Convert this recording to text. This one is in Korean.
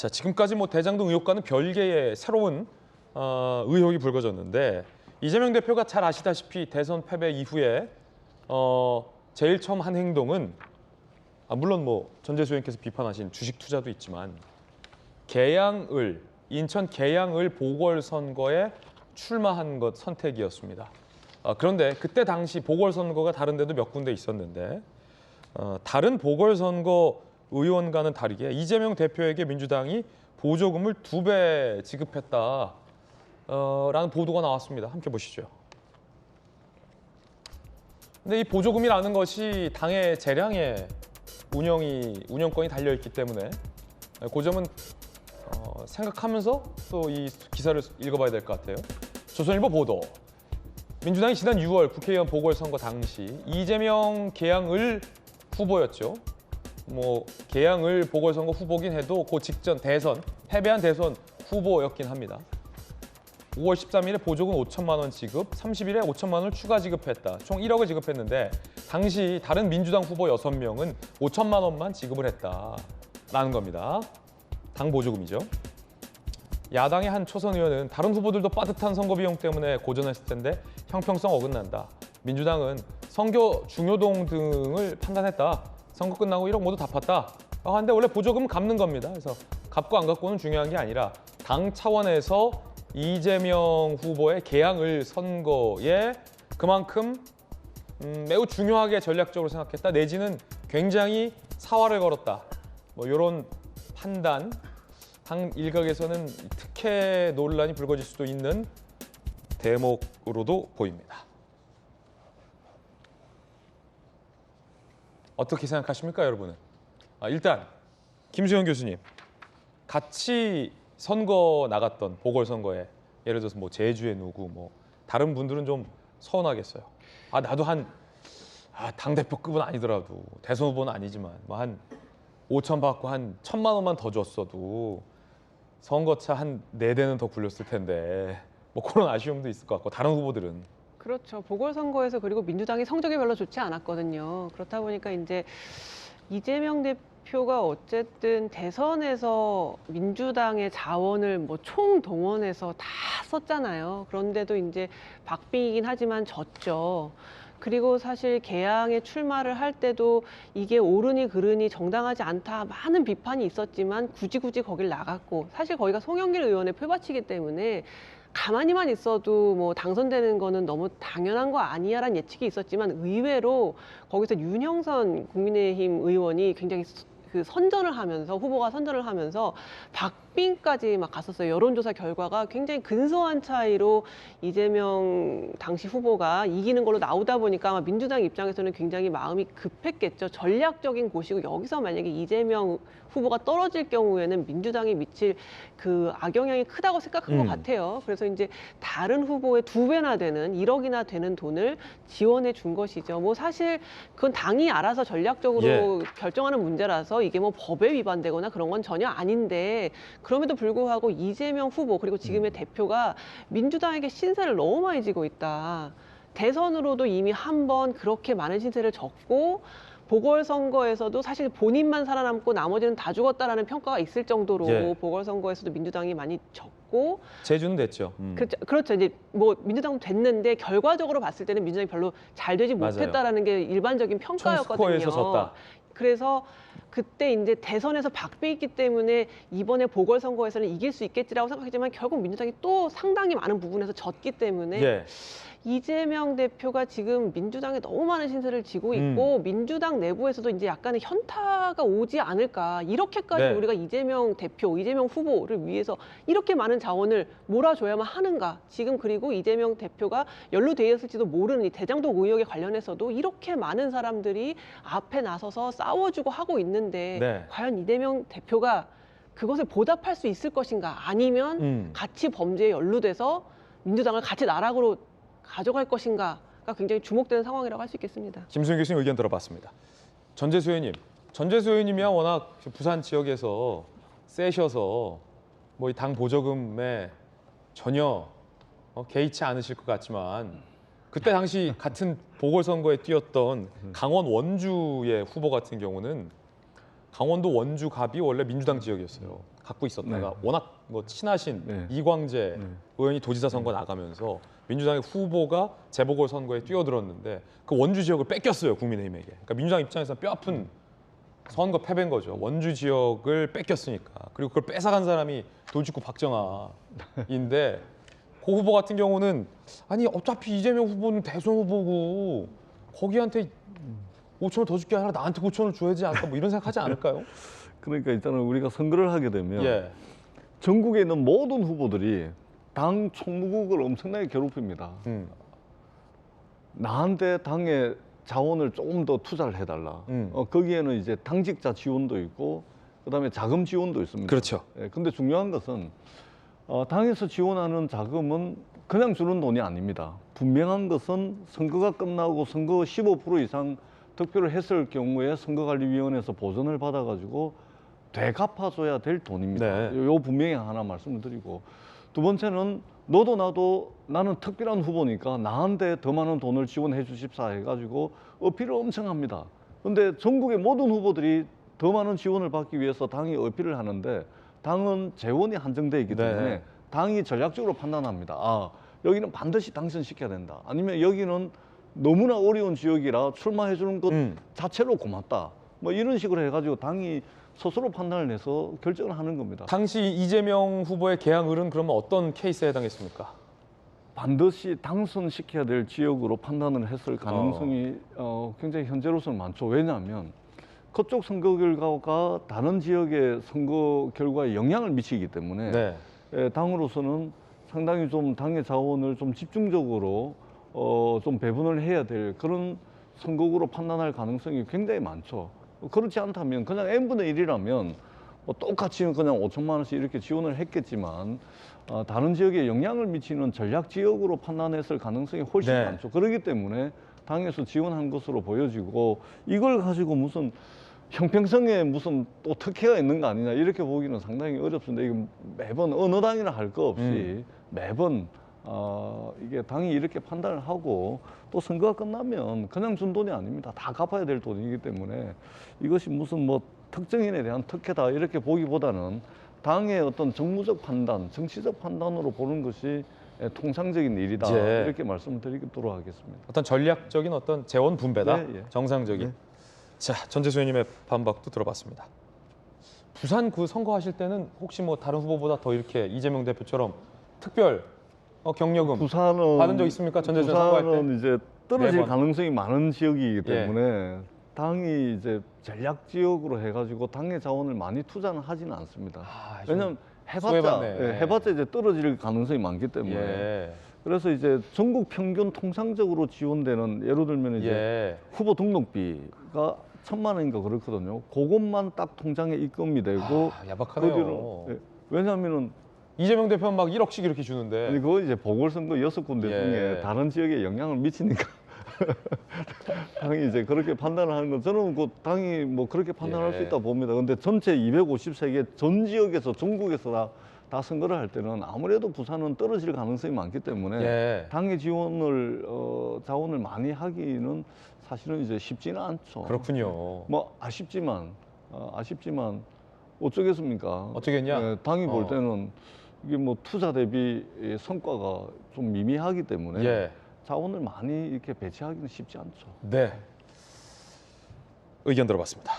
자, 지금까지 뭐 대장동 의혹과는 별개의 새로운 의혹이 불거졌는데 이재명 대표가 잘 아시다시피 대선 패배 이후에 제일 처음 한 행동은 물론 뭐 전재수 의원께서 비판하신 주식 투자도 있지만 인천 계양을 보궐선거에 출마한 것 선택이었습니다. 그런데 그때 당시 보궐선거가 다른 데도 몇 군데 있었는데 다른 보궐선거 의원과는 다르게 이재명 대표에게 민주당이 보조금을 2배 지급했다라는 보도가 나왔습니다. 함께 보시죠. 근데 이 보조금이라는 것이 당의 재량에 운영권이 달려있기 때문에 그 점은 생각하면서 또 이 기사를 읽어봐야 될 것 같아요. 조선일보 보도. 민주당이 지난 6월 국회의원 보궐선거 당시 이재명 계양을 후보였죠. 뭐 계양을 보궐선거 후보긴 해도 그 직전 패배한 대선 후보였긴 합니다. 5월 13일에 보조금 5천만 원 지급, 30일에 5천만 원을 추가 지급했다. 총 1억을 지급했는데 당시 다른 민주당 후보 6명은 5천만 원만 지급을 했다라는 겁니다. 당 보조금이죠. 야당의 한 초선 의원은 다른 후보들도 빠듯한 선거 비용 때문에 고전했을 텐데 형평성 어긋난다. 민주당은 선거 중요동 등을 판단했다. 선거 끝나고 1억 모두 갚았다. 하는데 원래 보조금은 갚는 겁니다. 그래서 갚고 안 갚고는 중요한 게 아니라 당 차원에서 이재명 후보의 계양을 선거에 그만큼 매우 중요하게 전략적으로 생각했다. 내지는 굉장히 사활을 걸었다. 뭐 이런 판단, 당 일각에서는 특혜 논란이 불거질 수도 있는 대목으로도 보입니다. 어떻게 생각하십니까, 여러분은? 일단 김수현 교수님, 같이 선거 나갔던 보궐선거에 예를 들어서 뭐 제주의 누구, 뭐 다른 분들은 좀 서운하겠어요. 나도 당 대표급은 아니더라도 대선 후보는 아니지만 뭐 한 5천 받고 한 1,000만 원만 더 줬어도 선거차 한 4대는 더 굴렸을 텐데 뭐 그런 아쉬움도 있을 것 같고 다른 후보들은. 그렇죠. 보궐선거에서 그리고 민주당이 성적이 별로 좋지 않았거든요. 그렇다 보니까 이제 이재명 대표가 어쨌든 대선에서 민주당의 자원을 뭐 총동원해서 다 썼잖아요. 그런데도 이제 박빙이긴 하지만 졌죠. 그리고 사실 개항에 출마를 할 때도 이게 옳으니 그르니 정당하지 않다 많은 비판이 있었지만 굳이 거길 나갔고 사실 거기가 송영길 의원의 표밭이기 때문에 가만히만 있어도 뭐 당선되는 거는 너무 당연한 거 아니야라는 예측이 있었지만 의외로 거기서 윤영선 국민의힘 의원이 굉장히 후보가 선전을 하면서 박빙까지 막 갔었어요. 여론조사 결과가 굉장히 근소한 차이로 이재명 당시 후보가 이기는 걸로 나오다 보니까 아마 민주당 입장에서는 굉장히 마음이 급했겠죠. 전략적인 곳이고 여기서 만약에 이재명 후보가 떨어질 경우에는 민주당이 미칠 그 악영향이 크다고 생각한 것 같아요. 그래서 이제 다른 후보의 2배나 되는 1억이나 되는 돈을 지원해 준 것이죠. 뭐 사실 그건 당이 알아서 전략적으로 결정하는 문제라서 이게 뭐 법에 위반되거나 그런 건 전혀 아닌데 그럼에도 불구하고 이재명 후보 그리고 지금의 대표가 민주당에게 신세를 너무 많이 지고 있다. 대선으로도 이미 한 번 그렇게 많은 신세를 졌고 보궐선거에서도 사실 본인만 살아남고 나머지는 다 죽었다라는 평가가 있을 정도로 보궐선거에서도 민주당이 많이 졌고 제주는 됐죠. 그렇죠. 이제 뭐 민주당도 됐는데 결과적으로 봤을 때는 민주당이 별로 잘 되지 못했다라는 게 일반적인 평가였거든요. 총스코어에서 졌다. 그래서 그때 이제 대선에서 박빙했기 때문에 이번에 보궐선거에서는 이길 수 있겠지라고 생각했지만 결국 민주당이 또 상당히 많은 부분에서 졌기 때문에 이재명 대표가 지금 민주당에 너무 많은 신세를 지고 있고 민주당 내부에서도 이제 약간의 현타가 오지 않을까. 이렇게까지 우리가 이재명 대표, 이재명 후보를 위해서 이렇게 많은 자원을 몰아줘야만 하는가. 지금 그리고 이재명 대표가 연루돼 있을지도 모르는 이 대장동 의혹에 관련해서도 이렇게 많은 사람들이 앞에 나서서 싸워주고 하고 있는데 과연 이재명 대표가 그것을 보답할 수 있을 것인가. 아니면 같이 범죄에 연루돼서 민주당을 같이 나락으로 가져갈 것인가가 굉장히 주목되는 상황이라고 할 수 있겠습니다. 김수현 교수님 의견 들어봤습니다. 전재수 의원님이야 워낙 부산 지역에서 세셔서 뭐 이 당 보조금에 전혀 개의치 않으실 것 같지만 그때 당시 같은 보궐선거에 뛰었던 강원 원주의 후보 같은 경우는 강원도 원주 갑이 원래 민주당 지역이었어요. 갖고 있었다가 네. 워낙 뭐 친하신 네. 이광재 네. 의원이 도지사 선거 나가면서 민주당의 후보가 재보궐 선거에 뛰어들었는데 그 원주 지역을 뺏겼어요, 국민의힘에게. 그러니까 민주당 입장에서 뼈아픈 선거 패배인 거죠. 원주 지역을 뺏겼으니까. 그리고 그걸 뺏어간 사람이 돌직구 박정아인데 그 후보 같은 경우는 아니 어차피 이재명 후보는 대선 후보고 거기한테 5천을 더 줄게 아니라 나한테 9천을 줘야지 않을까 뭐 이런 생각하지 않을까요? 그러니까 일단은 우리가 선거를 하게 되면 예. 전국에 있는 모든 후보들이 당 총무국을 엄청나게 괴롭힙니다. 나한테 당의 자원을 조금 더 투자를 해달라. 거기에는 이제 당직자 지원도 있고 그다음에 자금 지원도 있습니다. 그렇죠. 예, 근데 중요한 것은 당에서 지원하는 자금은 그냥 주는 돈이 아닙니다. 분명한 것은 선거가 끝나고 선거 15% 이상 득표를 했을 경우에 선거관리위원회에서 보전을 받아가지고 되갚아줘야 될 돈입니다. 네. 요 분명히 하나 말씀을 드리고 두 번째는 너도 나도 나는 특별한 후보니까 나한테 더 많은 돈을 지원해 주십사 해가지고 어필을 엄청 합니다. 근데 전국의 모든 후보들이 더 많은 지원을 받기 위해서 당이 어필을 하는데 당은 재원이 한정되어 있기 때문에 네. 당이 전략적으로 판단합니다. 아, 여기는 반드시 당선시켜야 된다. 아니면 여기는 너무나 어려운 지역이라 출마해 주는 것 자체로 고맙다. 뭐 이런 식으로 해가지고 당이 스스로 판단을 해서 결정을 하는 겁니다. 당시 이재명 후보의 개항을은 그러면 어떤 케이스에 해당했습니까? 반드시 당선시켜야 될 지역으로 판단을 했을 가능성이 굉장히 현재로서는 많죠. 왜냐하면 그쪽 선거 결과가 다른 지역의 선거 결과에 영향을 미치기 때문에 네. 당으로서는 상당히 좀 당의 자원을 좀 집중적으로 좀 배분을 해야 될 그런 선거구로 판단할 가능성이 굉장히 많죠. 그렇지 않다면 그냥 n분의 1이라면 뭐 똑같이 그냥 5천만 원씩 이렇게 지원을 했겠지만 다른 지역에 영향을 미치는 전략 지역으로 판단했을 가능성이 훨씬 네. 많죠. 그렇기 때문에 당에서 지원한 것으로 보여지고 이걸 가지고 무슨 형평성에 무슨 또 특혜가 있는 거 아니냐 이렇게 보기는 상당히 어렵습니다. 이게 매번 어느 당이나 할 거 없이 매번 이게 당이 이렇게 판단을 하고 또 선거가 끝나면 그냥 준 돈이 아닙니다. 다 갚아야 될 돈이기 때문에 이것이 무슨 뭐 특정인에 대한 특혜다 이렇게 보기보다는 당의 어떤 정무적 판단, 정치적 판단으로 보는 것이 통상적인 일이다 예. 이렇게 말씀을 드리도록 하겠습니다. 어떤 전략적인 어떤 재원 분배다. 네, 예. 정상적인. 네. 자, 전재수 의원님의 반박도 들어봤습니다. 부산 그 선거하실 때는 혹시 뭐 다른 후보보다 더 이렇게 이재명 대표처럼 특별 경력금 부산은 받은 적 있습니까? 전재수 선거할 때? 부산은 이제 떨어질 매번. 가능성이 많은 지역이기 때문에 당이 이제 전략 지역으로 해가지고 당의 자원을 많이 투자는 하지는 않습니다. 좀 왜냐하면 해봤자 수혜받네. 해봤자 이제 떨어질 가능성이 많기 때문에 예. 그래서 이제 전국 평균 통상적으로 지원되는 예를 들면 이제 예. 후보 등록비가 1,000만 원인가 그렇거든요. 그것만 딱 통장에 입금이 되고 야박하네요. 왜냐하면은 이재명 대표는 막 1억씩 이렇게 주는데. 아니 그거 이제 보궐선거 6군데 예. 중에 다른 지역에 영향을 미치니까 당이 이제 그렇게 판단을 하는 건 저는 그 당이 뭐 그렇게 판단할 예. 수 있다 봅니다. 근데 전체 253개 전 지역에서 전국에서 다 선거를 할 때는 아무래도 부산은 떨어질 가능성이 많기 때문에 예. 당의 지원을 자원을 많이 하기는 사실은 이제 쉽지는 않죠. 그렇군요. 뭐 아쉽지만 어쩌겠습니까? 어쩌겠냐? 당이 볼 때는 이게 뭐 투자 대비 성과가 좀 미미하기 때문에 예. 자원을 많이 이렇게 배치하기는 쉽지 않죠. 네. 의견 들어봤습니다.